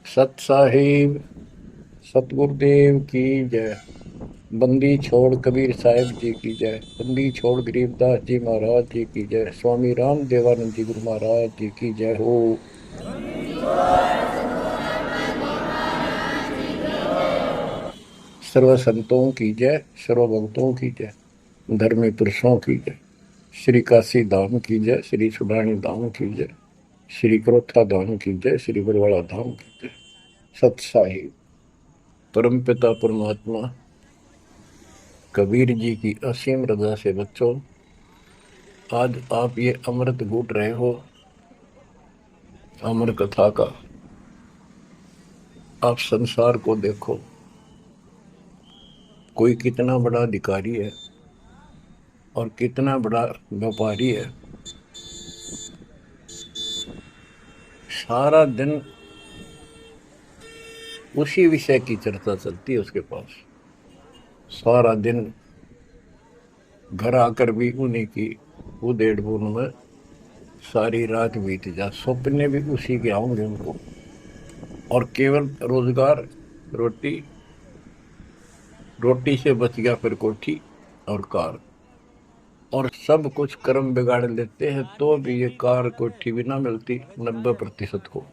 सत साहिब सतगुरुदेव की जय। बंदी छोड़ कबीर साहिब जी की जय। बंदी छोड़ गरीबदास जी महाराज जी की जय। स्वामी राम देवानंद जी गुरु महाराज जी की जय हो। सर्व संतों की जय, सर्व भक्तों की जय, धर्मी पुरुषों की जय। श्री काशी धाम की जय, श्री सुडानी धाम की जय, श्री क्रोथा धाम की जय, श्री बरवाड़ा धाम की जय। सत साहिब परमपिता परमात्मा कबीर जी की असीम रजा से बच्चों, आज आप ये अमृत घूट रहे हो अमर कथा का। आप संसार को देखो, कोई कितना बड़ा अधिकारी है और कितना बड़ा व्यापारी है। सारा दिन उसी विषय की चर्चा चलती है उसके पास। सारा दिन घर आकर भी उन्हीं की उधेड़ बुन में सारी रात बीत जा, सपने भी उसी के आऊंगे उनको। और केवल रोजगार, रोटी, रोटी से बच गया फिर कोठी और कार। और सब कुछ कर्म बिगाड़ लेते हैं तो भी ये कार कोठी भी ना मिलती 90% को।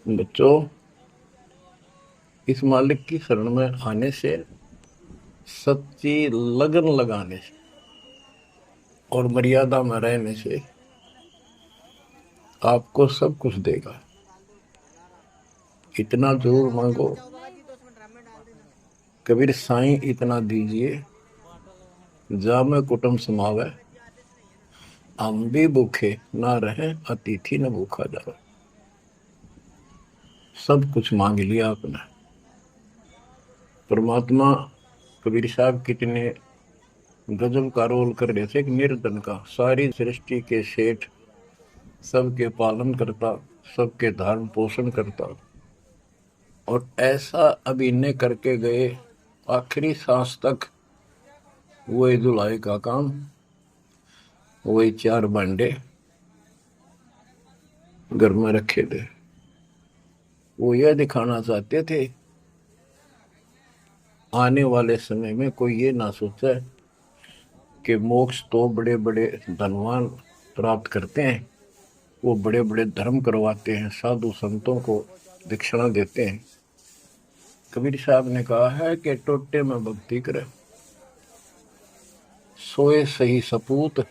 बच्चों, इस मालिक की शरण में आने से, सच्ची लगन लगाने से और मर्यादा में रहने से आपको सब कुछ देगा। इतना जरूर मांगो, कबीर साईं इतना दीजिए जामे कुटुंब समावे, हम भी भूखे ना रहे अतिथि न भूखा जावे। सब कुछ मांग लिया आपने। परमात्मा कबीर साहब कितने गजब का रोल कर रहे थे। एक निर्धन का, सारी सृष्टि के सेठ, सबके पालन करता, सबके धारण पोषण करता, और ऐसा अभिनय करके गए आखिरी सांस तक। वही दुलाई का काम, वही 4 भांडे घर में रखे थे। वो यह दिखाना चाहते थे आने वाले समय में कोई ये ना सोचे कि मोक्ष तो बड़े बड़े धनवान प्राप्त करते हैं, वो बड़े बड़े धर्म करवाते हैं, साधु संतों को दक्षिणा देते हैं। कबीर साहब ने कहा है कि टोटे में भक्ति करे, सोए सही सपूत,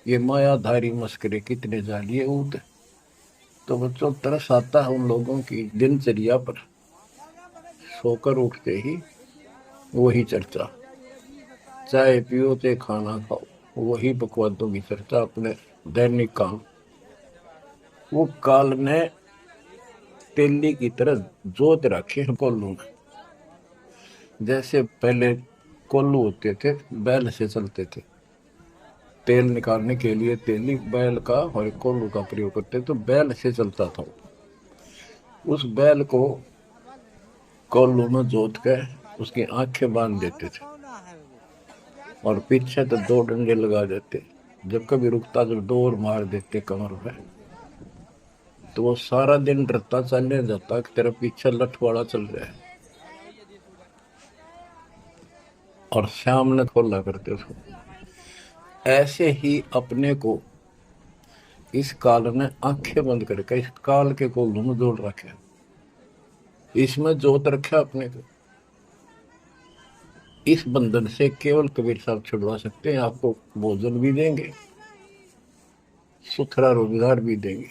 ये मायाधारी मस्करे कितने जालिए ऊत। तो बच्चों, तरस आता है उन लोगों की दिनचर्या पर। सोकर उठते ही वही चर्चा, चाय पियो ते खाना खाओ, वही बकवादों की चर्चा, अपने दैनिक काम। वो काल ने तेली की तरह जोत रखे हैं कोल्लू में। जैसे पहले कोल्लू होते थे, बैल से चलते थे, तेल निकालने के लिए तेली बैल का और कोल्लू का प्रयोग करते, तो बैल से चलता था। उस बैल को कोल्लू में जोत के उसकी आंखें बांध देते थे और पीछे तो 2 डंडे लगा देते। जब कभी रुकता तो 2 और मार देते कमर पे। तो वो सारा दिन डरता चलने जाता कि तेरा पीछे लठवाड़ा चल रहा है, और शाम ने खोला करते उसको। ऐसे ही अपने को इस काल ने आंखें बंद करके इस काल के कोल्लू में जोड़ रखे, इसमें जोत रखा अपने को। इस बंधन से केवल कबीर साहब छुड़वा सकते हैं। आपको भोजन भी देंगे, सुथरा रोजगार भी देंगे,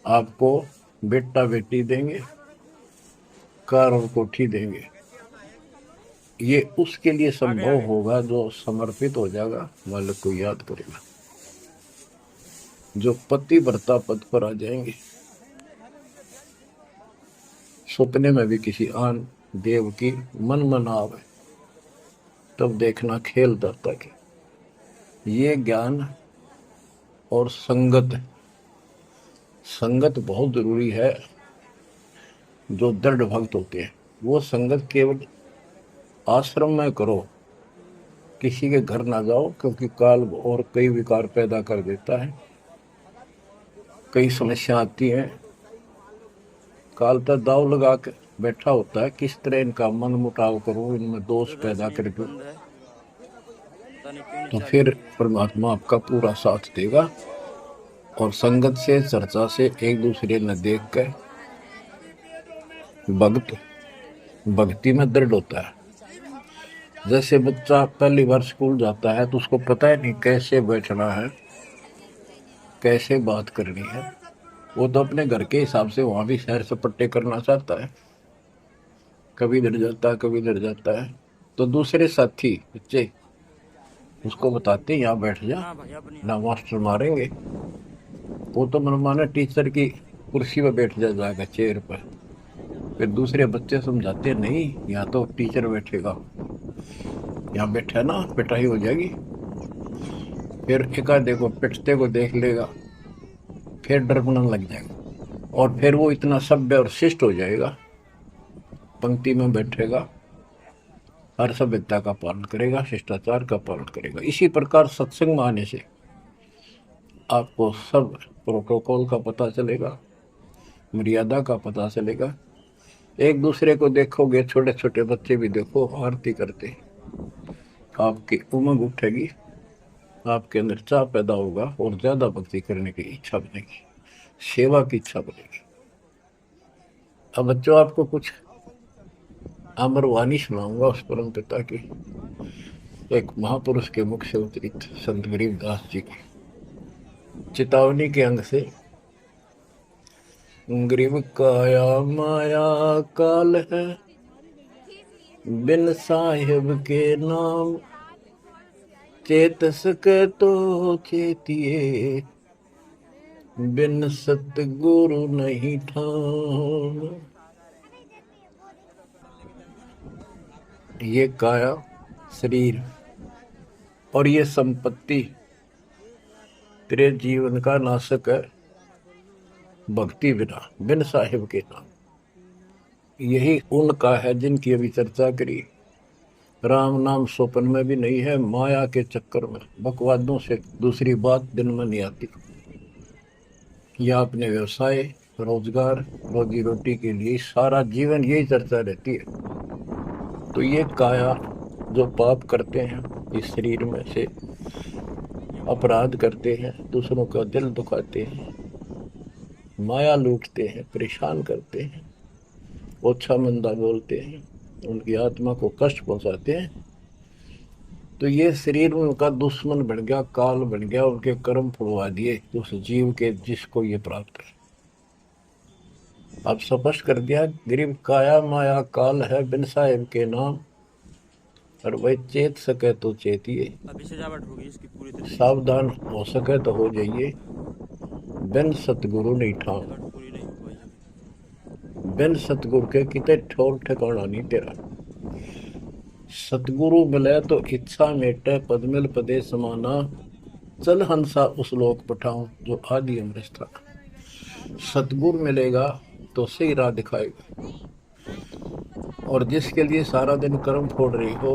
आपको बेटा बेटी देंगे, कार और कोठी देंगे। ये उसके लिए संभव होगा जो समर्पित हो जाएगा, मालिक को याद करेगा। जो पतिव्रता पद पर आ जाएंगे, सपने में भी किसी आन देव की मन मन आवे, तब देखना खेल दत्ता के। ये ज्ञान और संगत, संगत बहुत जरूरी है। जो दृढ़ भक्त होते हैं वो संगत केवल आश्रम में करो, किसी के घर ना जाओ, क्योंकि काल और कई विकार पैदा कर देता है। कई समस्या आती हैं। काल तक दाव लगा के बैठा होता है, किस तरह इनका मन मुटाव करूं, इनमें दोष पैदा कर दूं, तो फिर परमात्मा आपका पूरा साथ देगा। और संगत से, चर्चा से, एक दूसरे न देख कर भक्त भक्ति में दृढ़ होता है। जैसे बच्चा पहली बार स्कूल जाता है तो उसको पता है नहीं कैसे बैठना है, कैसे बात करनी है। वो तो अपने घर के हिसाब से वहां भी सैर सपट्टे करना चाहता है, कभी इधर जाता है कभी इधर जाता है। तो दूसरे साथी बच्चे उसको बताते यहाँ बैठ जा, ना मास्टर मारेंगे। वो तो मनमाना टीचर की कुर्सी पर बैठ जाएगा, चेयर पर। फिर दूसरे बच्चे समझाते नहीं, यहाँ तो टीचर बैठेगा, यहाँ बैठा ना पिटाई हो जाएगी। फिर एक आधे को पिटते को देख लेगा, फिर डरने लग जाएगा, और फिर वो इतना सभ्य और शिष्ट हो जाएगा, पंक्ति में बैठेगा, हर सभ्यता का पालन करेगा, शिष्टाचार का पालन करेगा। इसी प्रकार सत्संग में आने से आपको सब प्रोटोकॉल का पता चलेगा, मर्यादा का पता चलेगा। एक दूसरे को देखोगे, छोटे छोटे बच्चे भी देखो आरती करते, आपकी उमंग उठेगी, आपके अंदर चाह पैदा होगा और ज्यादा भक्ति करने की इच्छा बनेगी, सेवा की इच्छा बनेगी। अब बच्चों आपको कुछ अमरवाणी सुनाऊंगा उस परम पिता की, एक महापुरुष के मुख से उतरित संत गरीबदास जी की चेतावनी के अंग से। गरीब काया माया काल है, बिन साहिब के नाम चेत सके तो चेतिए, बिन सतगुरु नहीं ठान। ये काया शरीर और ये संपत्ति तेरे जीवन का नाशक है, भक्ति बिना, बिन साहिब के नाम। यही उनका है जिनकी अभी चर्चा करी। राम नाम स्वप्न में भी नहीं है, माया के चक्कर में बकवादों से दूसरी बात दिन में नहीं आती। या अपने व्यवसाय, रोजगार, रोजी रोटी के लिए सारा जीवन यही चर्चा रहती है। तो ये काया जो पाप करते हैं, इस शरीर में से अपराध करते हैं, दूसरों का दिल दुखाते हैं, माया लूटते हैं, परेशान करते हैं, ओछा मंदा बोलते हैं, उनकी आत्मा को कष्ट पहुंचाते हैं, तो ये शरीर में उनका दुश्मन बन गया, काल बन गया, उनके कर्म फुड़वा दिए उस जीव के जिसको ये प्राप्त है। अब स्पष्ट कर दिया, गरीब काया माया काल है, बिन साहिब के नाम, और वह चेत सके तो चेतिए, सावधान हो सके तो हो जाइए, बिन सतगुरु नहीं ठान। बिन सतगुरु के कितने ठोर ठिकाना नहीं तेरा। सतगुरु मिले तो इच्छा मेटे, पदमिल पदे समाना, चल हंसा उस लोक पठाऊं जो आदि अमृत था। सतगुरु मिलेगा तो सही राह दिखाएगा, और जिसके लिए सारा दिन कर्म फोड़ रही हो,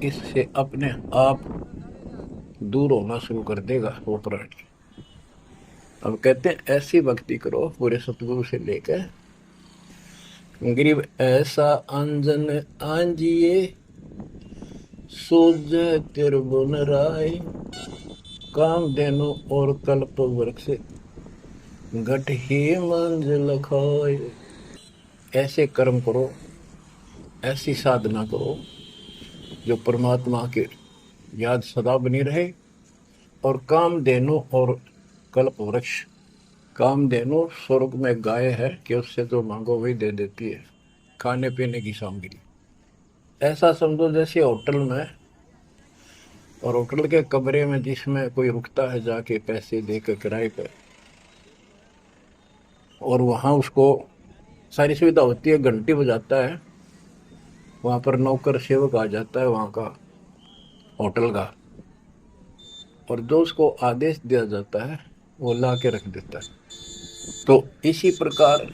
इससे अपने आप दूर होना शुरू कर देगा वो प्राणी। अब कहते हैं ऐसी भक्ति करो पूरे सतगुरु से लेकर, गरीब ऐसा अंजन आंजिए, सूझ तिरबुन राय, काम देनो और कल्प वृक्ष, घट ही मंजिल खाए। ऐसे कर्म करो, ऐसी साधना करो जो परमात्मा के याद सदा बनी रहे, और काम देनो और कल्प वृक्ष। काम देनो स्वर्ग में गाय है कि उससे जो मांगो वही दे देती है, खाने पीने की सामग्री। ऐसा समझो जैसे होटल में, और होटल के कमरे में जिसमें कोई रुकता है जाके पैसे देकर किराए पे, और वहाँ उसको सारी सुविधा होती है, घंटी बजाता है, वहाँ पर नौकर सेवक आ जाता है वहाँ का होटल का, और जो उसको आदेश दिया जाता है वो ला के रख देता है। तो इसी प्रकार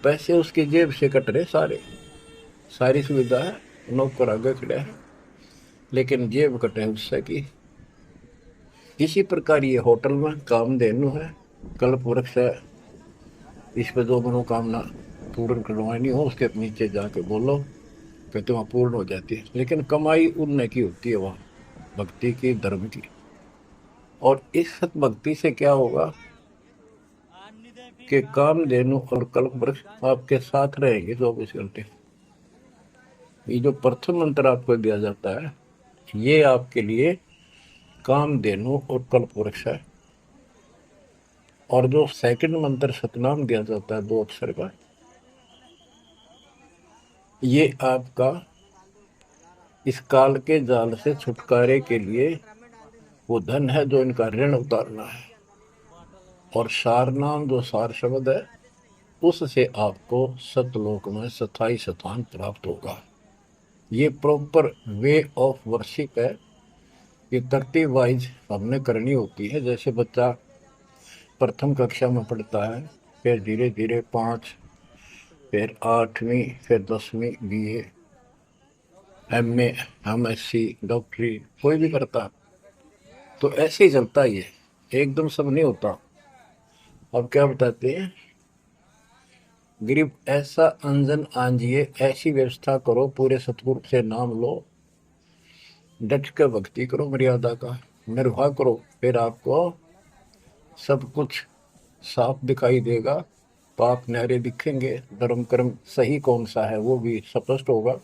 पैसे उसकी जेब से कट रहे सारे, सारी सुविधा है, नौकर आगे खड़ा है, लेकिन जेब कटे उससे की। इसी प्रकार ये होटल में काम देनु है, कल्प वृक्ष है, इस पे जो मनोकामना पूर्ण करवानी हो उसके नीचे जाके बोलो, कहते वहां पूर्ण हो जाती है। लेकिन कमाई उनने की होती है वहां, भक्ति की, धर्म की। और इस सत भक्ति से क्या होगा कि कामधेनु और कल्प वृक्ष आपके साथ रहेंगे 24 घंटे। ये जो प्रथम मंत्र आपको दिया जाता है, ये आपके लिए कामधेनु और कल्प वृक्ष है। और जो सेकंड मंत्र सतनाम दिया जाता है 2 अक्षर का, ये आपका इस काल के जाल से छुटकारे के लिए वो धन है जो इनका ऋण उतारना है। और सारनाम जो सार शब्द है, उससे आपको सतलोक में स्थायी स्थान प्राप्त होगा। ये प्रॉपर वे ऑफ वर्शिप है। ये तरतीब वाइज हमने करनी होती है। जैसे बच्चा प्रथम कक्षा में पढ़ता है, फिर धीरे धीरे 5, फिर 8वीं, फिर 10वीं BA, MA, MSc, डॉक्टरी कोई भी करता है, तो ऐसे ही चलता ही है, एकदम सब नहीं होता। अब क्या बताते हैं, गरीब ऐसा अंजन आंजिए, ऐसी व्यवस्था करो, पूरे सतगुरु से नाम लो, डट के भक्ति करो, मर्यादा का निर्वाह करो, फिर आपको सब कुछ साफ दिखाई देगा, पाप न्यारे दिखेंगे, धर्म कर्म सही कौन सा है वो भी स्पष्ट होगा।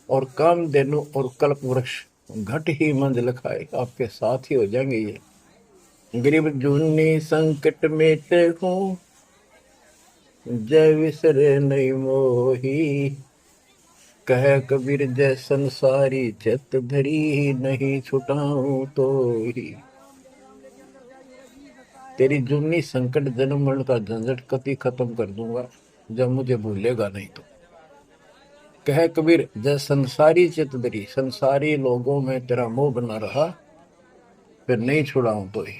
और कामधेनु और कल्प वृक्ष घट ही मंजिल खाए, आपके साथ ही हो जाएंगे। ये गरीब जूनी संकट मेटे हूँ, जय विसरे नहीं मोही, कह कबीर जय संसारी, चित धरी नहीं छुटाऊं तो ही। तेरी जूनी संकट जन्म मरण का झंझट कति खत्म कर दूंगा जब मुझे भूलेगा नहीं तो। कह कबीर जय संसारी चित धरी, संसारी लोगों में तेरा मोह बना रहा, फिर नहीं छुड़ाऊं तो ही।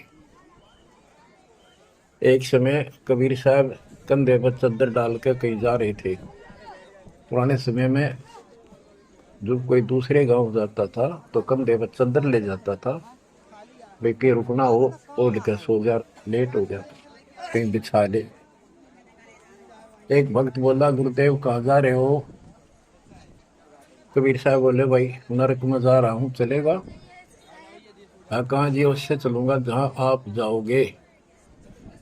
एक समय कबीर साहब कंधे पर चद्दर डाल के कहीं जा रहे थे। पुराने समय में जब कोई दूसरे गांव जाता था तो कंधे पर चद्दर ले जाता था, भाई के रुकना हो, ओढ़ के सो जा, लेट हो गया कहीं बिछा ले। एक भक्त बोला, गुरुदेव कहाँ जा रहे हो? कबीर साहब बोले, भाई नरक में जा रहा हूँ, चलेगा? हाँ, कहाँ जी? उससे चलूंगा जहाँ आप जाओगे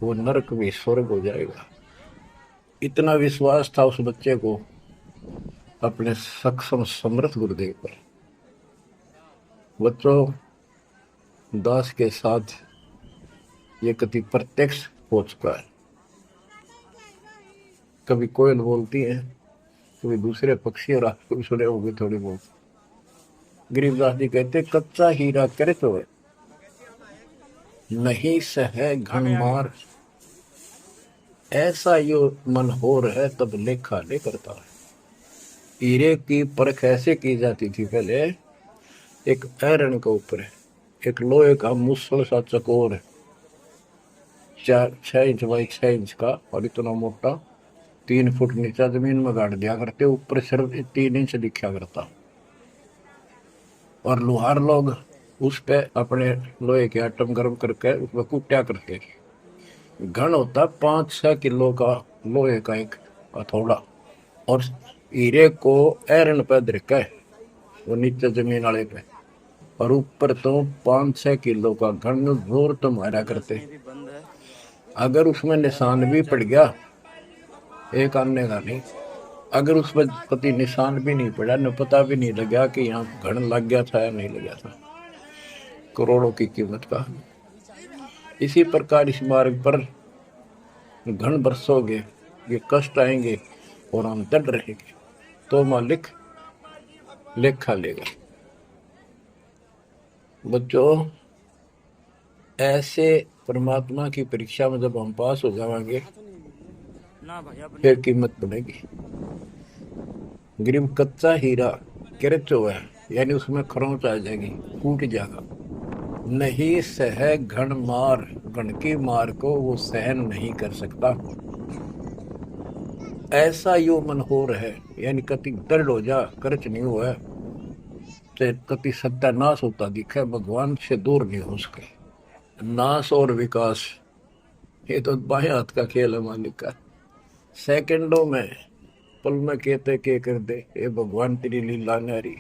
वो नरक भी स्वर्ग हो जाएगा। इतना विश्वास था उस बच्चे को अपने सक्षम समर्थ गुरुदेव पर। बच्चों, दास के साथ ये कति प्रत्यक्ष हो चुका है। कभी कोयल बोलती है, कभी दूसरे पक्षी, और आपको भी सुने होंगे थोड़ी बहुत। गरीबदास जी कहते, कच्चा हीरा करे तो नहीं सहे घन मार, ऐसा यो मन हो रहा तब लेखा ले करता है। हीरे की परख ऐसे की जाती थी पहले, एक आयरन के ऊपर है, एक लोहे का मुसल सा चकोर है, 6 इंच बाई 6 इंच का, और इतना मोटा, 3 फुट नीचा जमीन में गाड़ दिया करते, ऊपर सिर्फ 3 इंच दिखा करता। और लोहार लोग उस पे अपने लोहे के आइटम गर्म करके उसमें कूटा करते। घन होता 5-6 किलो का लोहे का एक हथौड़ा, और हीरे को आयरन पे धरके वो नीचे जमीन वाले पे, और ऊपर तो 5-6 किलो का घन जोर तो मारा करते। अगर उसमें निशान भी पड़ गया, एक आने का नहीं, अगर उसमें कति निशान भी नहीं पड़ा, न पता भी नहीं लगा कि यहाँ घन लग गया था या नहीं लगा था, करोड़ों की कीमत का। इसी प्रकार इस मार्ग पर घन बरसोगे, ये कष्ट आएंगे और हम डर रहेंगे, तो मालिक लेखा लेगा। बच्चों, ऐसे परमात्मा की परीक्षा में जब हम पास हो जाएंगे फिर कीमत बनेगी। गरीब कच्चा हीरा किरच हुआ है, यानी उसमें खरोंच आ जाएगी, फूट जाएगा। नहीं सह घन मार, घन की मार को वो सहन नहीं कर सकता, ऐसा यो मन हो रहा, यानी कति दर्द हो जा, करच नहीं हुआ तो कति सत्यानाश होता दिखे, भगवान से दूर नहीं हो सके। नाश और विकास ये तो बाएं हाथ का खेल है मालिक का। सेकंडों में, पल में कहते के कर दे, ये भगवान तेरी लीला न्यारी।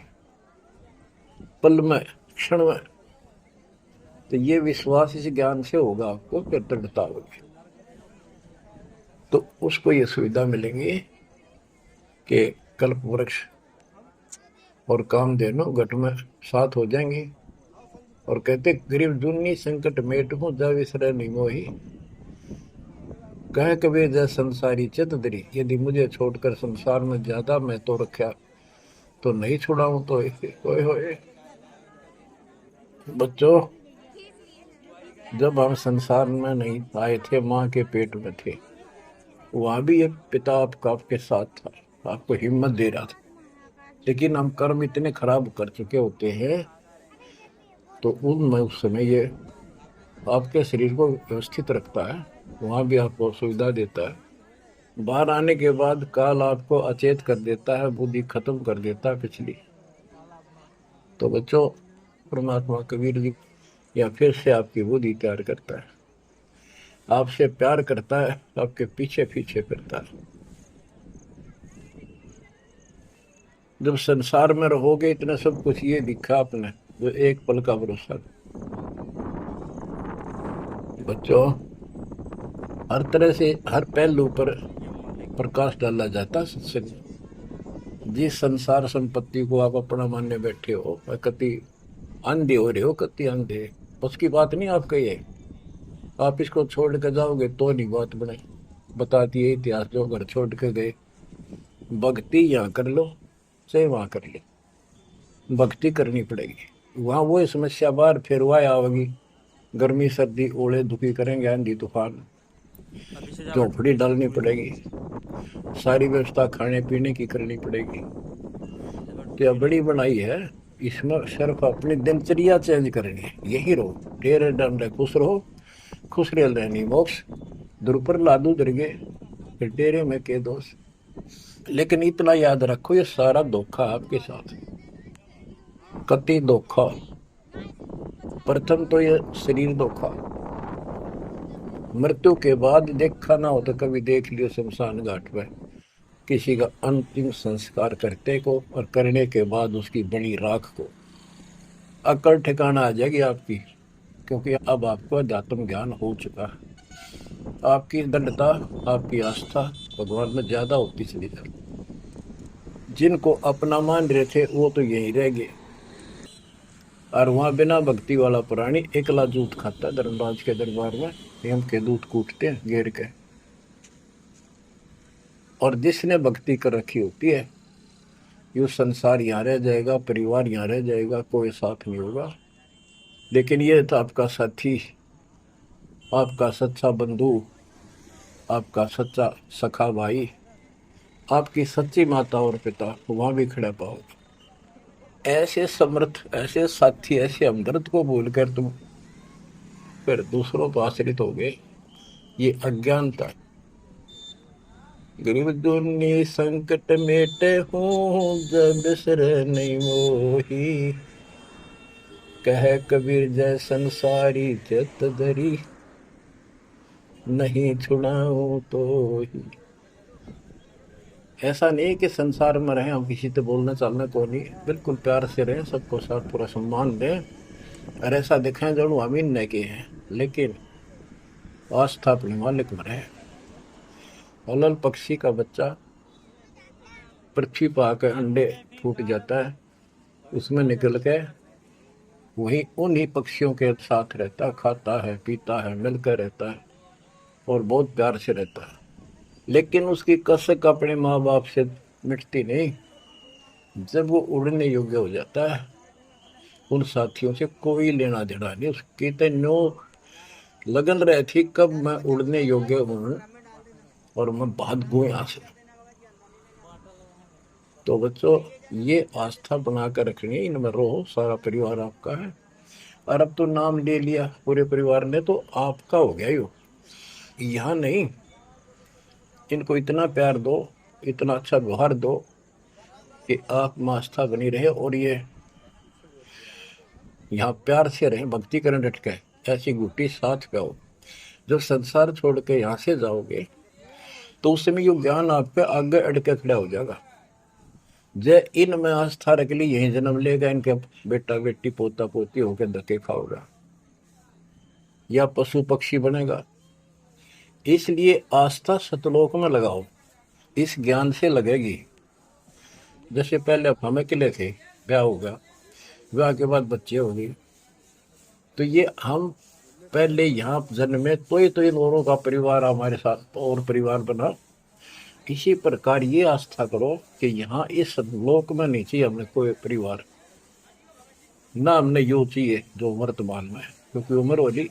पल में, क्षण में। तो ये विश्वास इस ज्ञान से होगा आपको, फिर दृढ़ता होगी। तो उसको ये सुविधा मिलेंगी कि कल्प वृक्ष और कामधेनु घट में साथ हो जाएंगी। और कहते गरीब जुन्नी संकट मेट हूं जा विसरे नहीं मोही। कह कबीर जय संसारी चित धरी, यदि मुझे छोड़कर संसार में ज्यादा मैं तो रखा तो नहीं छुड़ाऊं तो होए होए। बच्चों, जब हम संसार में नहीं आए थे, माँ के पेट में थे, वहां भी एक पिता आपका आपके साथ था, आपको हिम्मत दे रहा था। लेकिन हम कर्म इतने खराब कर चुके होते हैं, तो उनमें उस समय ये आपके शरीर को व्यवस्थित रखता है, वहां भी आपको सुविधा देता है। बाहर आने के बाद काल आपको अचेत कर देता है, बुद्धि खत्म कर देता है पिछली। तो बच्चों, परमात्मा कबीर जी या फिर से आपकी बुद्धि तैयार करता है, आपसे प्यार करता है, आपके पीछे पीछे फिरता है। जब संसार में रहोगे, इतना सब कुछ ये दिखा आपने, जो एक पल का भरोसा। बच्चों, हर तरह से हर पहलू पर प्रकाश डाला जाता सत्संग। जिस संसार संपत्ति को आप अपना मानने बैठे हो, कति अंधे हो रहे हो, कति अंधे, उसकी बात नहीं आपका ये। आप इसको छोड़ कर जाओगे तो नहीं बात बनाई। बताती है इतिहास, जो घर छोड़ के गए, भक्ति यहाँ कर लो चाहे वहां कर लो, भक्ति करनी पड़ेगी। वहां वो समस्या बार फिर वह आवेगी, गर्मी सर्दी ओले दुखी करेंगे, आंधी तूफान, झोंपड़ी डालनी पड़ेगी, सारी व्यवस्था खाने पीने की करनी पड़ेगी। तो यह बड़ी बनाई है, इसमें सिर्फ अपनी दिनचर्या चेंज करनी है। यही रहो, डेरे डंडे खुश रहो, खुश रह रहनी मोक्ष, दुर पर लादू दरगे, फिर डेरे में के दोष। लेकिन इतना याद रखो, ये सारा धोखा आपके साथ, कति धोखा। प्रथम तो ये शरीर धोखा, मृत्यु के बाद देखा ना हो तो कभी देख लियो शमशान घाट पर किसी का अंतिम संस्कार करते को, और करने के बाद उसकी बड़ी राख को अकड़ ठिकाना आ जाएगी आपकी, क्योंकि अब आपको अध्यात्म ज्ञान हो चुका है। आपकी दृढ़ता, आपकी आस्था भगवान में ज्यादा होती चली जाती। जिनको अपना मान रहे थे वो तो यही रह गए, और वहां बिना भक्ति वाला प्राणी एकला दूध खाता, धर्मराज के दरबार में यम के दूध कूटते हैं घेर के। और जिसने भक्ति कर रखी होती है, ये संसार यहाँ रह जाएगा, परिवार यहाँ रह जाएगा, कोई साथ नहीं होगा। लेकिन ये तो आपका साथी, आपका सच्चा बंधु, आपका सच्चा सखा भाई, आपकी सच्ची माता और पिता, वहां भी खड़ा पाओगे। ऐसे समर्थ, ऐसे साथी, ऐसे हमदर्द को भूलकर तुम फिर दूसरों पर आश्रित हो गए, ये अज्ञानता। गरीब दुनी संकट मेटे हूँ, जब बिसर नहीं मोही। कह कबीर जय संसारी चित धरी, नहीं छुड़ाऊं तो ही। ऐसा नहीं कि संसार में रहे हम किसी से बोलने चालने को नहीं, बिल्कुल प्यार से रहे, सबको साथ पूरा सम्मान दें, और ऐसा दिखाएं जरूर अमीन नहीं किए हैं, लेकिन आस्था अपने मालिक में रहे। अलल पक्षी का बच्चा पृथ्वी पर आकर अंडे फूट जाता है, उसमें निकल के वही उन्हीं पक्षियों के साथ रहता, खाता है, पीता है, मिलकर रहता है, और बहुत प्यार से रहता है। लेकिन उसकी कसक अपने माँ बाप से मिटती नहीं। जब वो उड़ने योग्य हो जाता है, उन साथियों से कोई लेना देना नहीं, उसकी तो नो लगन रही थी कब मैं उड़ने योग्य हूँ और मैं भाग गूँ यहाँ से। तो बच्चों, ये आस्था बनाकर रखनी है, इनमें रहो, सारा परिवार आपका है। और अब तो नाम ले लिया पूरे परिवार ने, तो आपका हो गया यो, यहाँ नहीं। इनको इतना प्यार दो, इतना अच्छा व्यवहार दो कि आप में आस्था बनी रहे, और ये यहाँ प्यार से रहे, भक्ति करें डट के, ऐसी गुटी साथ पे हो। जब संसार छोड़ के यहाँ से जाओगे तो उस समय ये ज्ञान आप पे आगे अड़ के खड़ा हो जाएगा। जय इनमें आस्था रख ली, यही जन्म लेगा, इनके बेटा बेटी पोता पोती होकर धक्के खाओगा या पशु पक्षी बनेगा। इसलिए आस्था सतलोक में लगाओ, इस ज्ञान से लगेगी। जैसे पहले हम अकेले थे, ब्याह होगा, ब्याह के बाद बच्चे होंगे, तो ये हम पहले यहाँ जन्मे तो इन औरों का परिवार हमारे साथ और परिवार बना। इसी प्रकार ये आस्था करो कि यहाँ इस लोक में नहीं चाहिए हमने कोई परिवार, ना हमने यो चाहिए जो वर्तमान में है, क्योंकि उम्र होगी,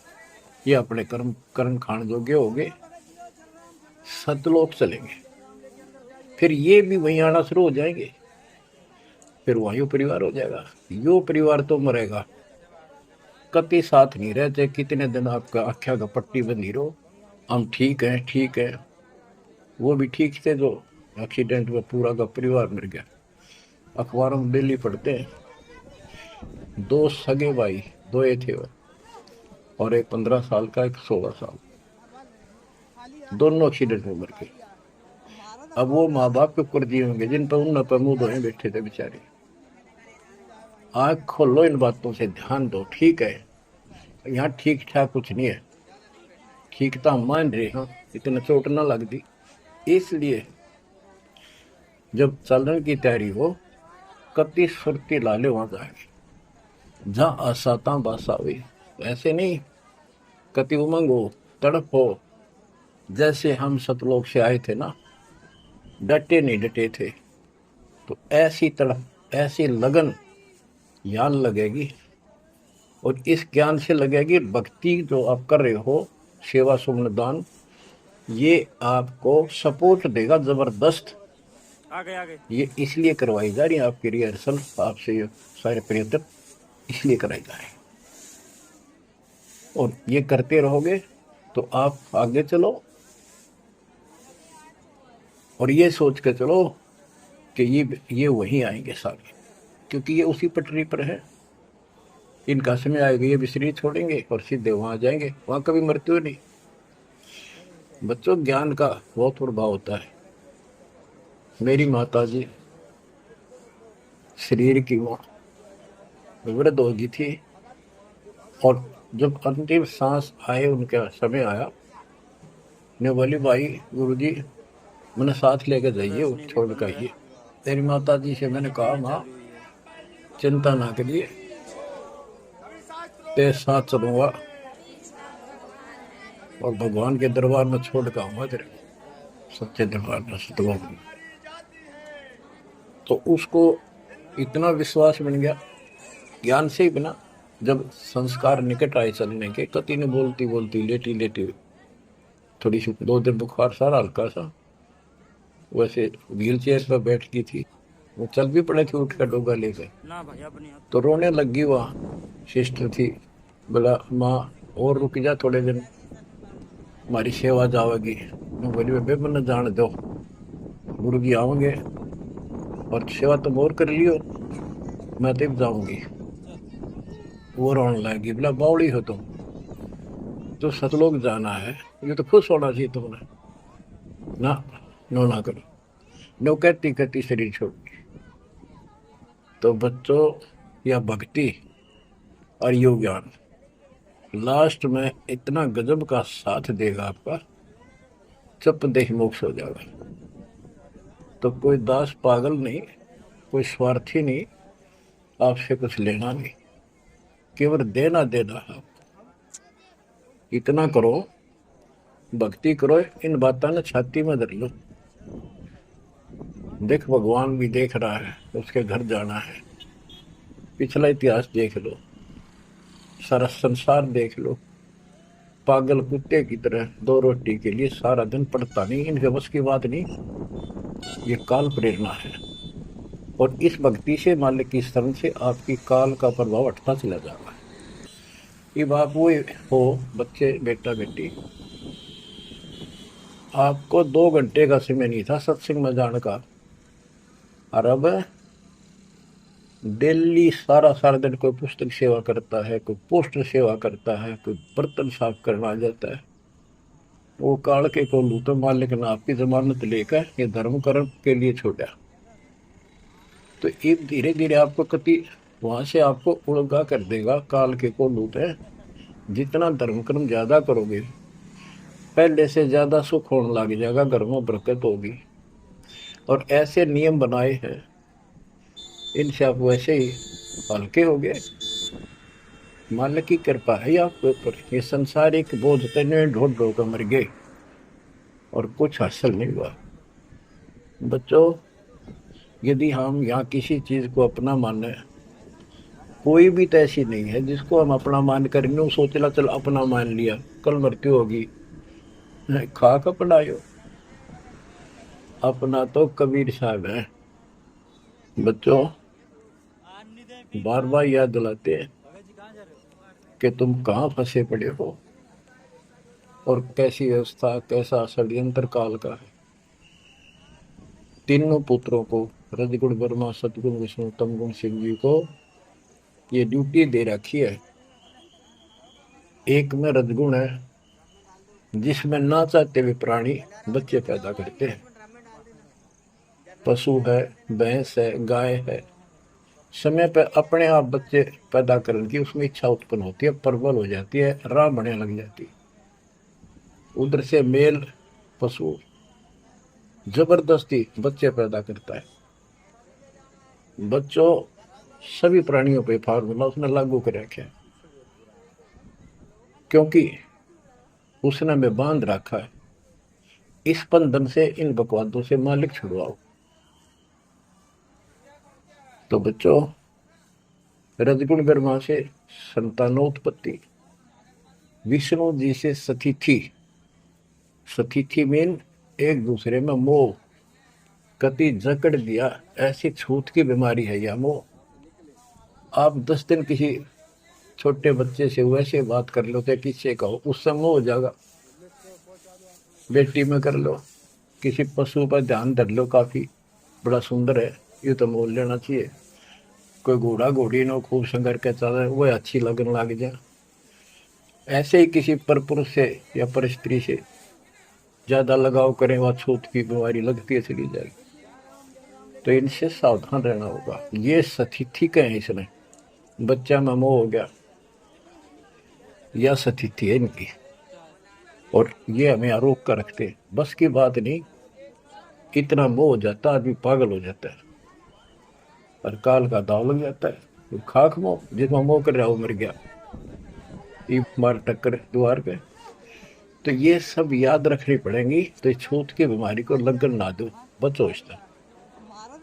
ये अपने कर्म कर्म खान जोगे हो गए, सतलोक चलेंगे, फिर ये भी वहीं आना शुरू हो जाएंगे, फिर वहीं परिवार हो जाएगा। यो परिवार तो मरेगा, कति साथ नहीं रहते, कितने दिन आपका आख्या का पट्टी बंधी रहो, हम ठीक हैं ठीक है। वो भी ठीक थे जो एक्सीडेंट में पूरा का परिवार मर गया। अखबारों में डेली पढ़ते हैं, 2 सगे भाई, 2 थे वो, और एक 15 साल का, एक 16 साल, दोनों एक्सीडेंट में मर गए। अब वो माँ बाप के ऊपर दिए होंगे जिन पर उन पर मुंह धोए बैठे थे बेचारे। आँख खोलो, इन बातों से ध्यान दो। ठीक है, यहाँ ठीक ठाक कुछ नहीं है, ठीक तो हम मान रहे हैं, इतना चोट ना लग दी। इसलिए जब चलने की तैयारी हो, कति सुरती लाले वहां जाएंगे जहाँ आसाता बासा हुई। ऐसे नहीं कति उमंग हो, तड़प हो, जैसे हम सतलोक से आए थे ना, डटे नहीं डटे थे, तो ऐसी तड़प, ऐसी लगन ज्ञान लगेगी। और इस ज्ञान से लगेगी भक्ति जो आप कर रहे हो, सेवा सुमन दान, ये आपको सपोर्ट देगा जबरदस्त। आगे ये इसलिए करवाई जा रही है आपकी रिहर्सल, आपसे ये सारे प्रयत्न इसलिए कराई जा रहे हैं। और ये करते रहोगे तो आप आगे चलो, और ये सोच के चलो कि ये वहीं आएंगे सारे, क्योंकि ये उसी पटरी पर है। इनका समय आएगा, ये भी शरीर छोड़ेंगे और सीधे वहां जाएंगे, वहां कभी मृत्यु नहीं। बच्चों, ज्ञान का बहुत प्रभाव होता है। मेरी माता जी शरीर की माँ वृद्ध हो गई थी, और जब अंतिम सांस आए, उनका समय आया, ने बोली भाई गुरुजी मैंने साथ लेकर जाइए, छोड़ कर आइए। तेरी माता जी से मैंने कहा, माँ चिंता ना करिए, तेरे साथ चलूंगा और भगवान के दरबार में छोड़ कर आऊंगा तेरे, सच्चे दरबार में, सतलोक में। तो उसको इतना विश्वास बन गया ज्ञान से ही बिना। जब संस्कार निकट आए चलने के, कति ने बोलती बोलती लेटी लेटी, थोड़ी सी 2 दिन बुखार सारा हल्का सा, वैसे व्हील चेयर पर बैठ गई थी, वो चल भी पड़े थे उठ कर डोगा लेकर, तो रोने लगी। वहाँ सिस्टर थी, बोला माँ और रुक जा थोड़े दिन, हमारी सेवा जाओगी। मैं बोली बेबे मैंने जान दो, गुरु जी आओगे और सेवा तुम और कर लियो, मैं तब जाऊंगी। वो रोने लगी, बोला बावड़ी हो तुम, तो सतलोक जाना है, ये तो खुश होना चाहिए तुमने, ना नो ना करो। नो कहती कहती शरीर छोड़ दी। तो बच्चों, या भक्ति और योग ज्ञान लास्ट में इतना गजब का साथ देगा आपका, चप देह मोक्ष हो जाएगा। तो कोई दास पागल नहीं, कोई स्वार्थी नहीं, आपसे कुछ लेना नहीं, केवल देना देना है। इतना करो, भक्ति करो, इन बातों ने छाती में धर लो। देख भगवान भी देख रहा है, उसके घर जाना है, पिछला इतिहास देख लो, सारा संसार देख लो। पागल कुत्ते की तरह 2 रोटी के लिए सारा दिन पड़ता नहीं, इनके बस की बात नहीं, ये काल प्रेरणा है। और इस भक्ति से मालिक की शरण से आपकी काल का प्रभाव हटता चला जाएगा। ये आप वो हो बच्चे, बेटा बेटी, आपको 2 घंटे का समय नहीं था सत्संग में जाने का, और अब डेली सारा दिन कोई पुस्तक सेवा करता है, कोई पोस्टर सेवा करता है, कोई बर्तन साफ करना आ जाता है। वो काल के को लूटो मालिक ने आपकी जमानत लेकर ये धर्म कर्म के लिए छोड़ा। तो ये धीरे धीरे आपको कति वहां से आपको उड़गा कर देगा। काल के को लूट है, जितना धर्म कर्म ज्यादा करोगे पहले से ज्यादा सुख होने लग जाएगा, घर में बरकत होगी। और ऐसे नियम बनाए हैं, इनसे आप वैसे ही हल्के हो गए। मालिक की कृपा है आपके ऊपर। ये संसारिक बोझ तने ढोल ढो कर मर गए और कुछ हासिल नहीं हुआ। बच्चों, यदि हम यहाँ किसी चीज को अपना माने, कोई भी तो ऐसी नहीं है जिसको हम अपना मान कर सोचला चल अपना मान लिया कल मृत्यु होगी। खा कपड़ायो अपना तो कबीर साहब है। बच्चों, बार बार याद दिलाते हैं कि तुम कहाँ फंसे पड़े हो और कैसी व्यवस्था, कैसा षड्यंत्र काल का है। तीनों पुत्रों को, रजगुण ब्रह्मा, सतगुण विष्णु, तमगुण शिव जी को ये ड्यूटी दे रखी है। एक में रजगुण है, जिसमें ना चाहते हुए प्राणी बच्चे पैदा करते हैं। पशु है, भैंस है, गाय है, समय पे अपने आप बच्चे पैदा करने की उसमें इच्छा उत्पन्न होती है, प्रबल हो जाती है, राह बढ़ने लग जाती है। उधर से मेल पशु जबरदस्ती बच्चे पैदा करता है। बच्चों, सभी प्राणियों पे फार्मूला उसने लागू कर रखा है, क्योंकि उसने हमें बांध रखा है। इस बंधन से, इन बकवादों से मालिक छुड़वाओ। तो बच्चों, रजगुण ब्रह्मा से संतानोत्पत्ति, विष्णु जी से सतिथि। सतिथि मीन एक दूसरे में मोह, कति जकड़ दिया, ऐसी छूत की बीमारी है यह मोह। आप 10 दिन किसी छोटे बच्चे से वैसे बात कर लो तो किससे कहो, उससे मोह हो जाएगा। बेटी में कर लो, किसी पशु पर ध्यान धर लो, काफी बड़ा सुंदर है, ये तो मोल लेना चाहिए। कोई घोड़ा घोड़ी नो खूब संगर के चल रहे, वह अच्छी लगने लग जाए। ऐसे ही किसी पर पुरुष से या पर स्त्री से ज्यादा लगाव करें, वह छूत की बीमारी लगती है चली जाएगी। तो इनसे सावधान रहना होगा। ये सतिथि का है, इसमें बच्चा में मोह हो गया, यह सतिथि है इनकी, और ये हमें रोक कर रखते। बस की बात नहीं, इतना मोह हो जाता आदमी पागल हो जाता है और काल का दाव लग जाता है। तो खाक मोह, जिसमें मोह कर रहा वो मर गया, ये मार टक्कर द्वार पे। तो ये सब याद रखनी पड़ेंगी, तो छूत की बीमारी को लगन ना दो, बचो इससे।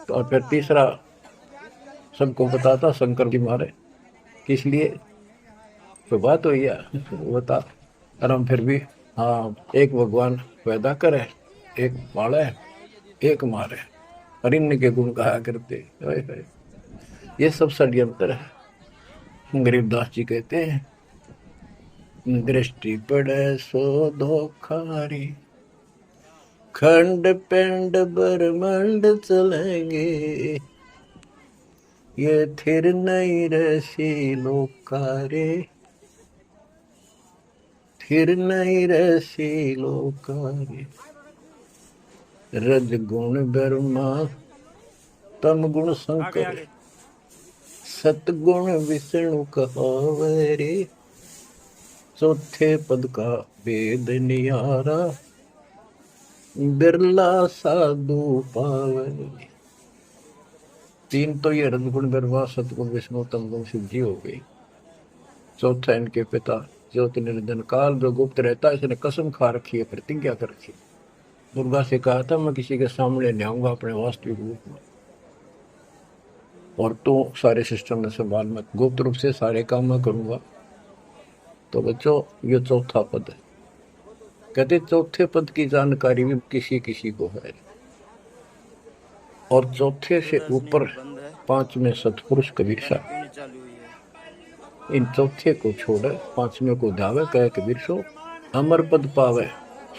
तो और फिर तीसरा सबको बताता शंकर जी मारे, किस लिए तो बात हुई है बता। और हम फिर भी, हाँ, एक भगवान पैदा करे, एक पाले, एक मारे, और इनके के गुण गाया करते। ये सब षड्यंत्र है। गरीबदास जी कहते हैं, दृष्टि पड़े सो धोखारी, खंड पिंड ब्रह्मांड चलेंगे, ये थिर नहीं रसी लोकारे, थिर नहीं रसी लोकारे। रज गुण ब्रह्मा, तम गुण शंकर, सतगुण विष्णु कहावरे, चौथे पद का वेद नियारा, बिरला साधु पावने। तीन तो ये रजगुण ब्रह्मा, सतगुण विष्णु, तमगुण शिव जी हो गई। चौथा इनके पिता ज्योति निरंजन काल जो गुप्त रहता है, इसने कसम खा रखी है, प्रतिज्ञा कर रखी है। दुर्गा से कहा था, मैं किसी के सामने नहीं आऊंगा अपने वास्तविक रूप में, और तो सारे सिस्टम में संभाल, मैं गुप्त रूप से सारे काम मैं करूंगा। तो बच्चों, ये चौथा पद है। कहते चौथे पद की जानकारी भी किसी किसी को है, और चौथे से ऊपर 5वें सतपुरुष कबीर साहब। इन चौथे को छोड़े 5वें को धावे, कहे कबीर सो अमर पद पावे,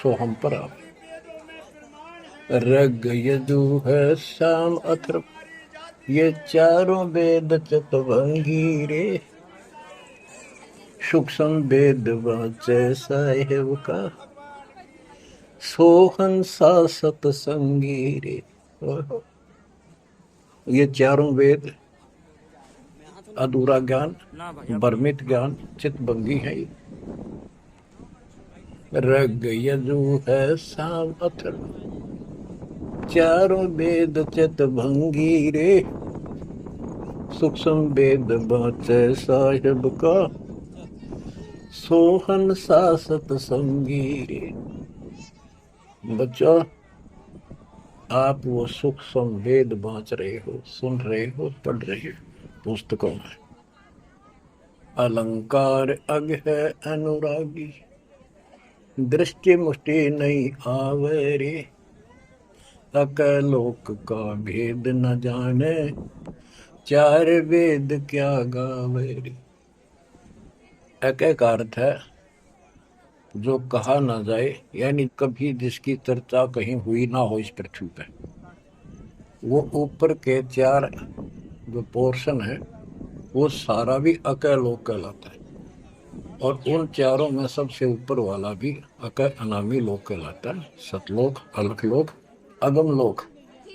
सो हम पर आवे। रग यजु है शाम अथर्व, ये चारों वेद चतुरंगी रे, सूक्ष्म वेद वाचे साहेब का, सोहन सा सतसंगी रे। ये चारों वेद अधूरा ज्ञान, भ्रमित ज्ञान, चितभंगी है। ये रग यजु है साम अथर्व, चारों वेद चितभंगी रे। सूक्ष्म वेद बाँचे साहिब का, सोहन सा सतसंगी रे। बच्चों, आप वो सूक्ष्म वेद बाँच रहे हो, सुन रहे हो, पढ़ रहे हो पुस्तकों में। अलंकार अग है अनुरागी, दृष्टि मुष्टि नहीं आवे रे। अकलोक का भेद न जाने, चार वेद क्या गावे रे। एक अर्थ है जो कहा ना जाए, यानी कभी जिसकी चर्चा कहीं हुई ना हो इस पृथ्वी पे। वो ऊपर के चार जो पोर्शन है वो सारा भी अकलोक कहलाता है। और उन चारों में सबसे ऊपर वाला भी अकय अनामी लोक कहलाता है। सतलोक, अलखलोक, अगमलोक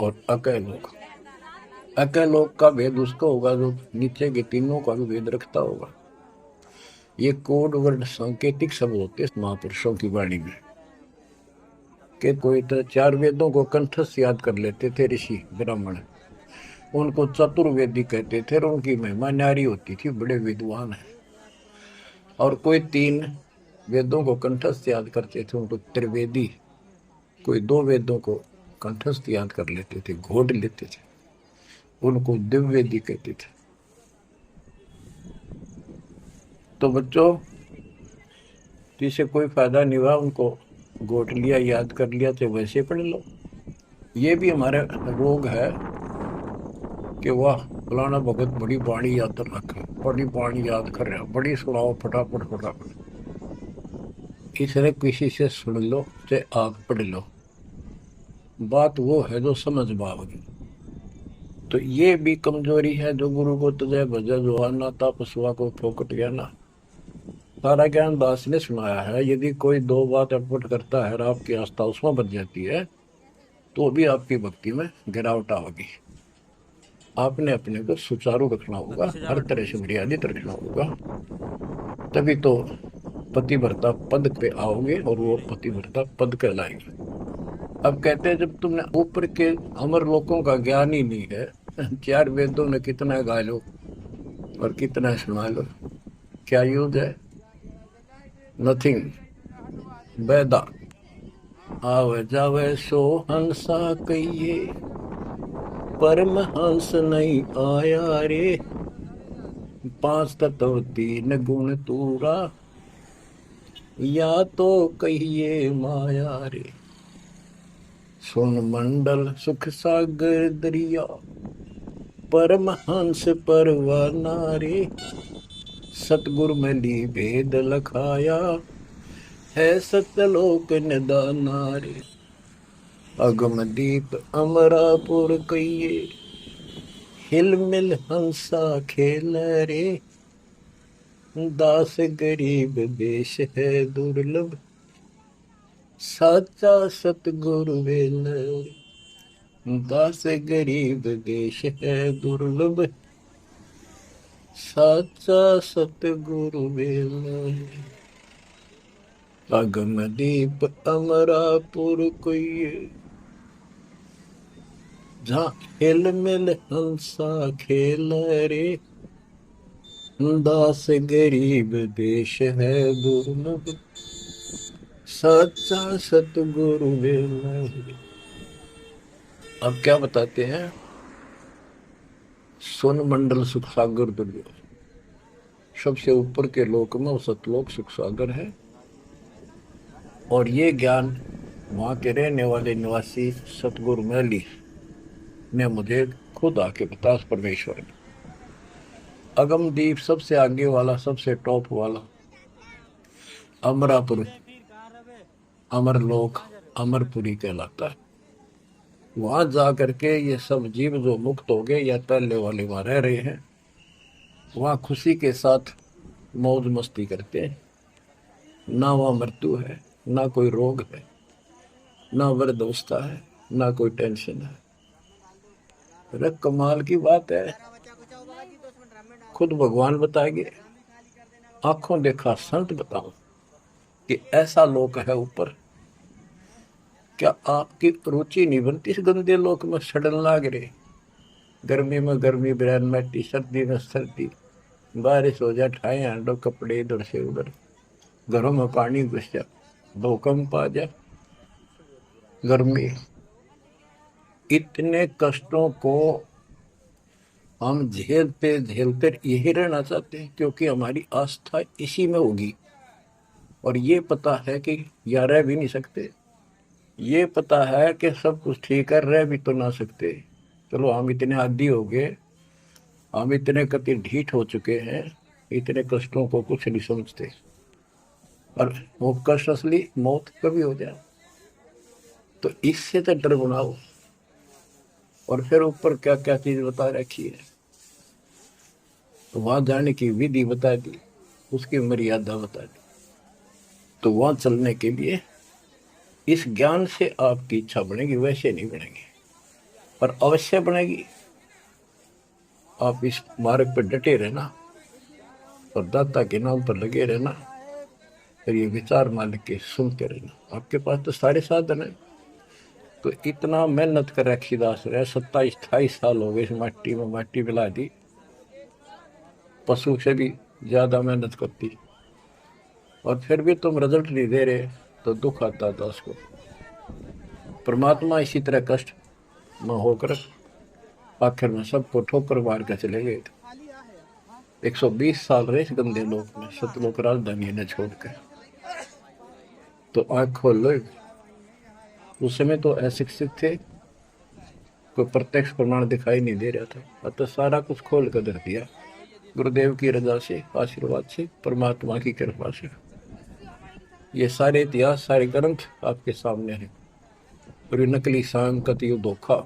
और अकयलोक। अकयलोक का भेद उसका होगा जो नीचे के तीनों का भी भेद रखता होगा। ये कोड वर्ड सांकेतिक शब्द होते हैं महापुरुषों की वाणी में। कि कोई तो चार वेदों को कंठस्थ याद कर लेते थे ऋषि ब्राह्मण, उनको चतुर्वेदी कहते थे और उनकी महिमा न्यारी होती थी, बड़े विद्वान है। और कोई तीन वेदों को कंठस्थ याद करते थे, उनको त्रिवेदी। कोई दो वेदों को कंठस्थ याद कर लेते थे, घोट लेते थे, उनको दिव्यवेदी कहते थे। तो बच्चों, जिसे कोई फायदा नहीं हुआ, उनको घोट लिया, याद कर लिया, तो वैसे पढ़ लो। ये भी हमारा रोग है कि वाह फलाना भगत बड़ी बाणी याद रखे, बड़ी बाणी याद कर रहा, बड़ी सुनाओ फटाफट फटाफट। इसने किसी से सुन लो चाहे आप पढ़ लो, बात वो है जो समझ पाओगी। तो ये भी कमजोरी है। जो गुरु को तुझे भजा जुआना था, पशुआ को फोकट गया ना। सारा ज्ञान दास ने सुनाया है। यदि कोई दो बात अटपट करता है और आपकी आस्था उसमें बच जाती है, तो भी आपकी भक्ति में गिरावट आओगी। आपने अपने को सुचारू रखना होगा, हर तरह से मर्यादित रखना होगा, तभी तो पतिव्रता पद पे आओगे और वो पतिव्रता पद कहलाएंगे। अब कहते हैं जब तुमने ऊपर के अमर लोकों का ज्ञान ही नहीं है, चार वेदों में कितना गा लो और कितना सुना लो, क्या यूज है? नथिंग। बैदा आवे जावे सो हंसा कहिए, परमहंस नहीं आया रे। पांच तत्व तीन गुण तूरा, या तो कहिए माया रे। सुन मंडल सुख सागर दरिया, परमहंस परवाना रे। सतगुरु में ली भेद लखाया, है सतलोक निदाना रे। अगम दीप अमरापुर कहिए, हिल मिल हंसा खेल रे। दास गरीब देश है दुर्लभ, साचा सतगुरु वेल। दास गरीब देश है दुर्लभ, साचा सतगुरु वेल। अगम दीप अमरापुर कोई, जहाँ हिल मिल हंसा खेल रे। दास गरीब देश है दुर्लभ, सच्चा सतगुरु वेल। अब क्या बताते हैं? सुन मंडल सुख सागर दुर्लभ, सबसे ऊपर के लोक में वो सतलोक सुख सागर है। और ये ज्ञान वहां के रहने वाले निवासी सतगुरु मैली ने मुझे खुद आके बताया, परमेश्वर ने। अगमदीप सबसे आगे वाला, सबसे टॉप वाला, अमरापुर, अमरलोक, अमरपुरी कहलाता है। वहां जा करके ये सब जीव जो मुक्त हो गए या पहले वाले वहां रह रहे हैं, वहां खुशी के साथ मौज मस्ती करते हैं। ना वहां मृत्यु है, ना कोई रोग है, ना वृद्धावस्था है, ना कोई टेंशन है। अरे कमाल की बात है, खुद भगवान बताएंगे, आंखों देखा संत बताओ कि ऐसा लोक है ऊपर। क्या आपकी रुचि नहीं बनती इस गंदे लोक में सड़न लाग रहे? गर्मी में गर्मी बिरान मैटी, सर्दी में सर्दी, बारिश हो जाए ठाए हांडो कपड़े इधर से उधर, घरों में पानी घुस जा, भूकंप आ जाए, गर्मी, इतने कष्टों को हम झेलते झेलते यही रहना चाहते हैं, क्योंकि हमारी आस्था इसी में होगी। और ये पता है कि या रह भी नहीं सकते, ये पता है कि सब कुछ ठीक है, रह भी तो ना सकते। चलो हम इतने आदी हो गए, हम इतने कति ढीठ हो चुके हैं, इतने कष्टों को कुछ नहीं समझते। और वो कष्ट असली मौत कभी हो जाए, तो इससे तो डर बनाओ। और फिर ऊपर क्या क्या चीज बता रखी है, तो वहां जाने की विधि बता दी, उसकी मर्यादा बता दी। तो वहां चलने के लिए इस ज्ञान से आपकी इच्छा बनेगी, वैसे नहीं बनेगी, पर अवश्य बनेगी। आप इस मार्ग पर डटे रहना और दाता के नाम पर लगे रहना, फिर ये विचार मालिक के सुनते रहना। आपके पास तो सारे साधन है। तो इतना मेहनत कर रखी दास रहे, 27-28 साल हो गए इस माटी में, माटी मिला दी, पशु से भी ज्यादा मेहनत करती, और फिर भी तुम रिजल्ट नहीं दे रहे, तो दुख आता दास को। परमात्मा इसी तरह कष्ट में होकर आखिर में सबको ठोकर मार कर चले गए थे। 120 साल रहे इस गंदे लोक में, सतलोक राजधानी ने छोड़कर। तो आंख खोल लो। उस समय तो अशिक्षित थे, कोई प्रत्यक्ष प्रमाण दिखाई नहीं दे रहा था, अतः सारा कुछ खोल कर धर दिया, गुरुदेव की रजा से, आशीर्वाद से, परमात्मा की कृपा से। ये सारे इतिहास, सारे ग्रंथ आपके सामने हैं। और नकली सांग कतियो धोखा,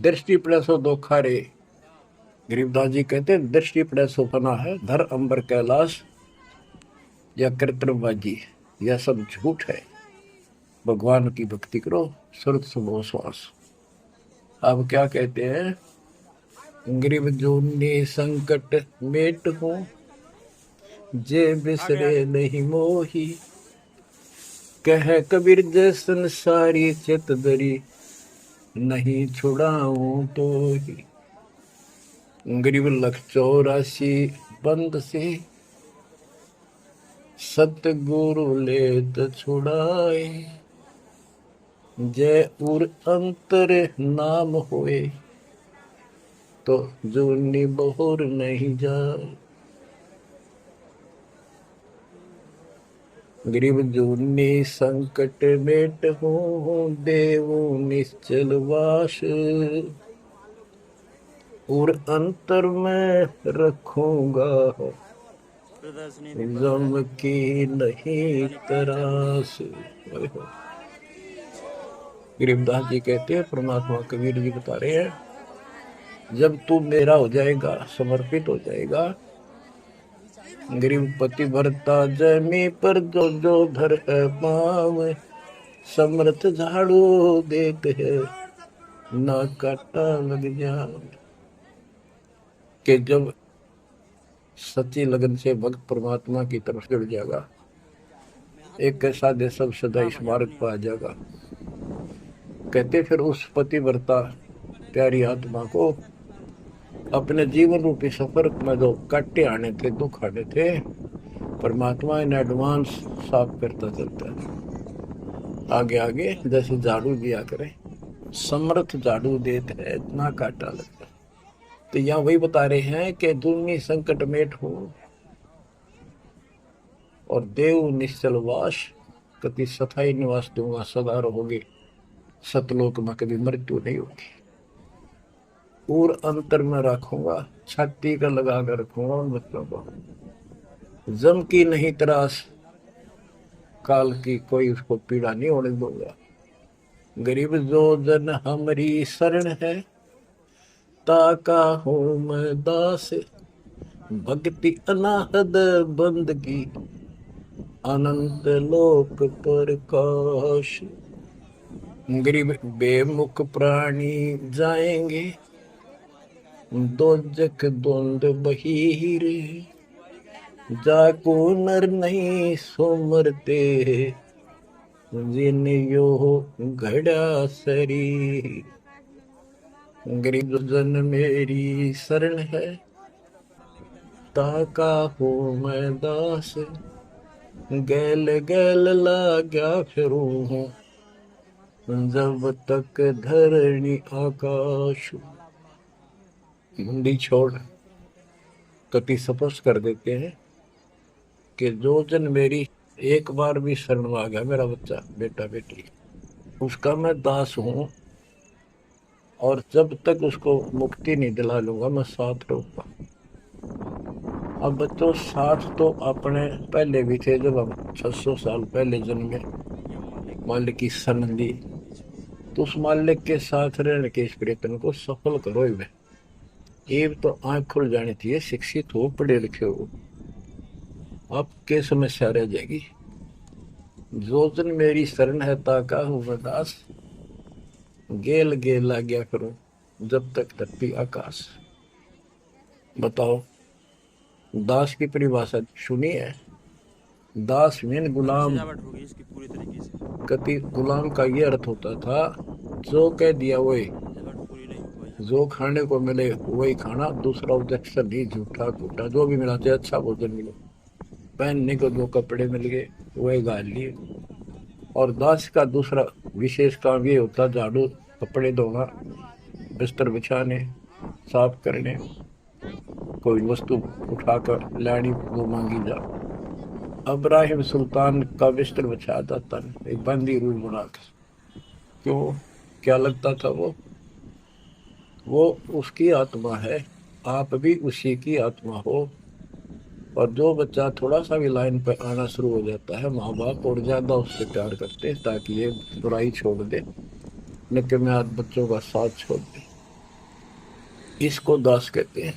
दृष्टि पड़े सो धोखा रे। गरीबदास जी कहते हैं, दृष्टि पड़े सो फना है, धर अंबर कैलाश या कृत्रिमबाजी, यह सब झूठ है। भगवान की भक्ति करो, सुरत सुबह श्वास। अब क्या कहते हैं, गरीब जूनी संकट मेट हो, जे बिसरे नहीं मोही, कह कबीर जैसन सारी चित दरी, नहीं छुड़ाऊं तो ही। गरीब 184 बंद से, सतगुरु लेत छुड़ाए, जय उर अंतर नाम होए, तो जूनी बहुर नहीं जाए। गरीब जूनी संकट मेट हो, देव निश्चल वास, और अंतर में रखूंगा, जम की नहीं तरास। गरीबदास जी कहते हैं, परमात्मा कबीर जी बता रहे हैं, जब तू मेरा हो जाएगा, समर्पित हो जाएगा, गरीब पति भरता जमी पर जो जो धर है पाव, समर्थ झाड़ू देते है, ना काटा लग जाए। कि जब सच्ची लगन से भक्त परमात्मा की तरफ जुड़ जाएगा, एक कैसा दे सब सदा इस मार्ग पर आ जाएगा। कहते फिर उस पतिव्रता प्यारी आत्मा को अपने जीवन रूपी सफर में जो काटे आने थे, दुख आने थे, परमात्मा इन एडवांस साफ करता चलता है। आगे आगे जैसे झाड़ू दिया करे, समर्थ झाड़ू देते है, इतना काटा लगता है। तो यहाँ वही बता रहे हैं कि दुनिया संकट मेट हो, और देव निश्चल वास, कति सथाई निवास दूंगा, सदा रहोगे सतलोक में, कभी मृत्यु नहीं होगी। और अंतर में रखूंगा, छाती का लगा कर रखूंगा उन बच्चों को, जम की नहीं तरास, काल की कोई उसको पीड़ा नहीं होने दूंगा। गरीब जो जन हमारी शरण है, ताका हूँ मैं दास, भक्ति अनाहद बंदगी, अनंत लोक प्रकाश। गरीब बेमुख प्राणी जाएंगे दोजख द्वंद बहीर, जाको नर नहीं सोमरते जिन यो घड़ा शरीर। गरीब जन मेरी शरण है ताका हो मैं दास, गैल गैल लाग्या फिरूं हूँ जब तक धरणी आकाश। हिंदी छोड़ कति स्पष्ट कर देते हैं कि जो जन मेरी एक बार भी शरण में आ गया, मेरा बच्चा बेटा बेटी, उसका मैं दास हूं, और जब तक उसको मुक्ति नहीं दिला लूंगा मैं साथ रहूंगा। अब बच्चों साथ तो अपने पहले भी थे, जब हम 600 साल पहले जन्मे, मालिक की शरण ली, तो उस मालिक के साथ रहने के इस प्रयत्न को सफल करो ही। एक तो आंख खुल जानी चाहिए, शिक्षित हो, पढ़े लिखे हो, आपके समस्या रह जाएगी। जो जन मेरी शरण है ताका हूँ मैं दास, गेल गेल ला गया करूं जब तक धरती आकाश। बताओ, दास की परिभाषा सुनी है? दास मीन गुलाम। कति गुलाम का ये अर्थ होता था, जो कह दिया वही, जो खाने को मिले वही खाना, दूसरा ऑब्जेक्शन नहीं, झूठा फूटा जो भी मिला चाहे अच्छा भोजन मिले, पहनने को जो कपड़े मिल गए वही गाल लिए। और दास का दूसरा विशेष काम ये होता, झाड़ू कपड़े धोना, बिस्तर बिछाने, साफ करने, कोई वस्तु उठाकर लानी वो मांगी जा। इब्राहिम सुल्तान का बिस्तर बिछाया जाता है एक बंदी रूल बनाकर। क्यों? क्या लगता था वो उसकी आत्मा है, आप भी उसी की आत्मा हो। और जो बच्चा थोड़ा सा भी लाइन पर आना शुरू हो जाता है, माँ बाप और ज्यादा उससे प्यार करते हैं ताकि ये बुराई छोड़ दे, निकम्यात बच्चों का साथ छोड़ दे। इसको दास कहते हैं।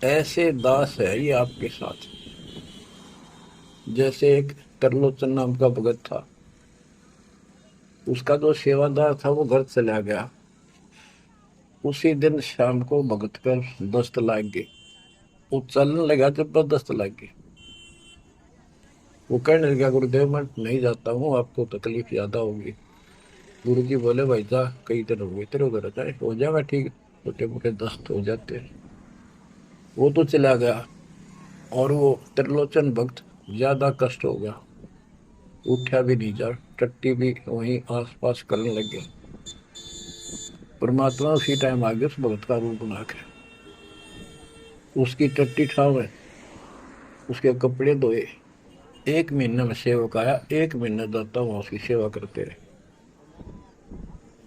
ऐसे दास है ये आपके साथ। जैसे एक तरलोचन नाम का भगत था, उसका जो सेवादार था वो घर चला गया। उसी दिन शाम को भगत पर दस्त लग गई, वो चलने लगा, जबरदस्त लग गई। वो कहने लगा, गुरुदेव मैं नहीं जाता हूँ, आपको तकलीफ ज्यादा होगी। गुरु जी बोले, भाई जा, कई दिन हो गए तेरे उधर, जाए हो जाएगा ठीक, छोटे मोटे दस्त हो जाते हैं। वो तो चला गया, और वो त्रिलोचन भक्त ज्यादा कष्ट हो गया, उठा भी नहीं जा, टट्टी भी वहीं आस पास करने लग गया। परमात्मा उसी टाइम आ गया उस भगत का रूप बना के, उसकी टट्टी ठावे, उसके कपड़े धोए। 1 महीने में सेवक आया, 1 महीने दाता वहां उसकी सेवा करते रहे।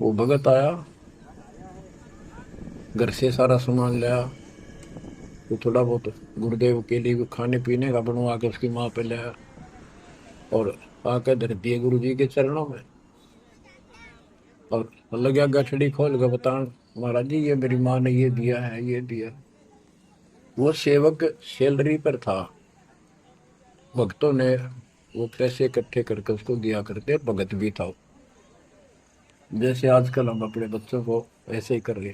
वो भगत आया, घर से सारा सामान लाया, तो थोड़ा बहुत गुरुदेव के लिए खाने पीने का बनवा के उसकी माँ पे लाया, और आकर धर दिए गुरु जी के चरणों में। और लगा गठड़ी खोल के बतान, महाराज जी ये मेरी माँ ने ये दिया है, ये दिया। वो सेवक सैलरी पर था, भक्तों ने वो पैसे इकट्ठे करके उसको दिया करते, भगत भी था। जैसे आजकल हम अपने बच्चों को ऐसे ही कर रहे।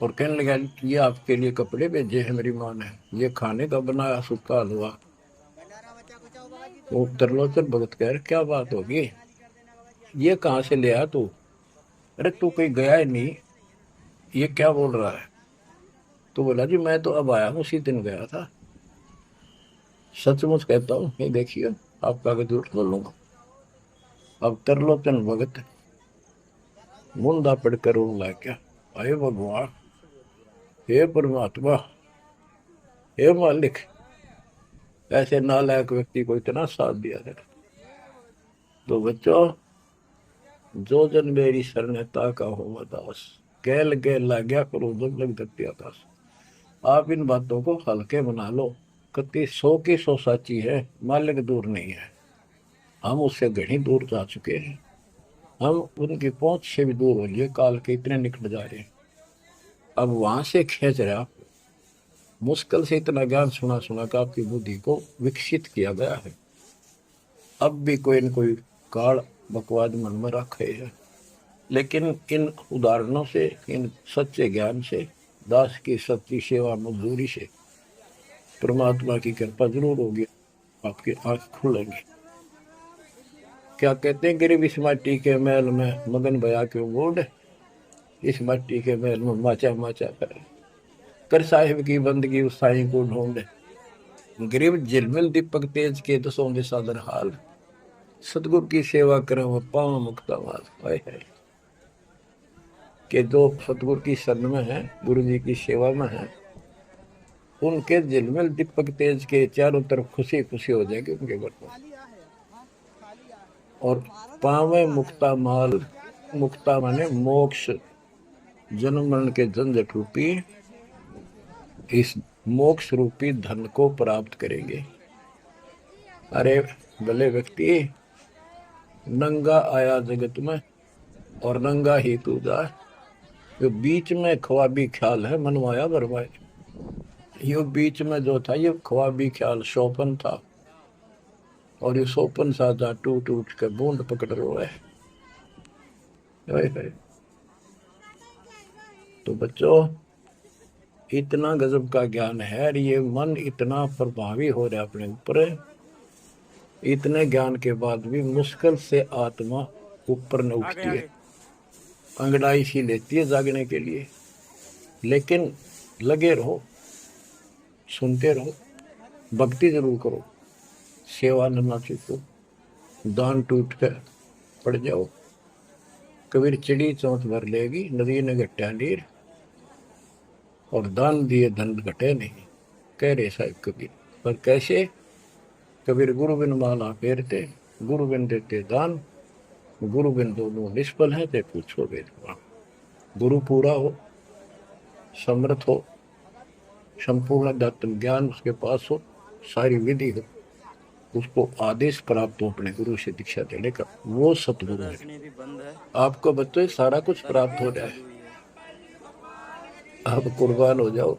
और कहने लगा, ये आपके लिए कपड़े भेजे हैं मेरी माँ ने, ये खाने का बनाया सूखा हलवा। वो त्रिलोचन भगत कह रहे, क्या बात होगी, ये कहाँ से ले आया तू? अरे तू कहीं गया ही नहीं, ये क्या बोल रहा है? तो बोला, जी मैं तो अब आया हूँ, उसी दिन गया था। सचमुच कहता हूँ, ये देखिए आपका आगे झूठ बोलूंगा। अब त्रिलोचन भगत मुंदा पड़कर रोने लग गया, अरे भगवान, हे परमात्मा, हे मालिक, ऐसे नालायक व्यक्ति को इतना साथ दिया है। तो बच्चों, जो जन मेरी शरणता का हो दास, गैल गैल ला गया करो जब लग धरती आकाश। आप इन बातों को हल्के बना लो, कति 100 की 100 साची है, मालिक दूर नहीं है, हम उससे घनी दूर जा चुके हैं, हम उनकी पहुंच से भी दूर हो लिए, काल के इतने निकट जा रहे हैं। अब वहां से खींच रहा, मुश्किल से इतना ज्ञान सुना सुना कर आपकी बुद्धि को विकसित किया गया है। अब भी कोई न कोई काल बकवाद मन में रखे है। लेकिन इन उदाहरणों से, इन सच्चे ज्ञान से, दास की सच्ची सेवा मजदूरी से परमात्मा की कृपा जरूर होगी, आपकी आंख खुलेंगी। क्या कहते हैं, गिरिव इस माटी के महल में मगन भया क्यों बोर्ड, इस माटी के महल में माचा माचा करे, कर साहिब की बंदगी उस साईं को ढूंढे। गिरिव झिलमिल दीपक तेज के दसों दिशा दर हाल, सतगुरु की सेवा करें वो पाँव मुक्ता माल है। कि जो सतगुरु की शरण में है, गुरु जी की सेवा में है, उनके झिलमिल दीपक तेज के चारों तरफ खुशी खुशी हो जाएगी उनके घर में। और पावे मुक्ता माल, मुक्ता माने मोक्ष, जन्म मरण के झंझट रूपी इस मोक्ष रूपी धन को प्राप्त करेंगे। अरे भले व्यक्ति, नंगा आया जगत में और नंगा ही तू जा, ये बीच में ख्वाबी ख्याल है मनवाया बरवाए। ये बीच में जो था ये ख्वाबी ख्याल शोपन था, और ये सोपन साजा टूट टूट कर बूंद पकड़ रहा है। तो बच्चों, इतना गजब का ज्ञान है, और ये मन इतना प्रभावी हो रहा है अपने ऊपर, इतने ज्ञान के बाद भी मुश्किल से आत्मा ऊपर न उठती है, अंगड़ाई सी लेती है जागने के लिए। लेकिन लगे रहो, सुनते रहो, भक्ति जरूर करो, सेवा न सीखो, दान टूट कर पड़ जाओ। कबीर चिड़ी चौंच भर लेगी, नदी ने घटा नीर, और दान दिए धन घटे नहीं, कह रहे साहिब कबीर। पर कैसे? कबीर गुरु बिन माला फेरते, गुरु बिन देते दान, गुरु बिन दोनों निष्फल है, ते पूछो वेद। गुरु पूरा हो, समर्थ हो, संपूर्ण दत्त ज्ञान उसके पास हो, सारी विधि हो, उसको आदेश प्राप्त हो अपने गुरु से दीक्षा देने का, वो सतगुरु है। आपको बच्चों सारा कुछ प्राप्त हो जाए, आप कुर्बान हो जाओ।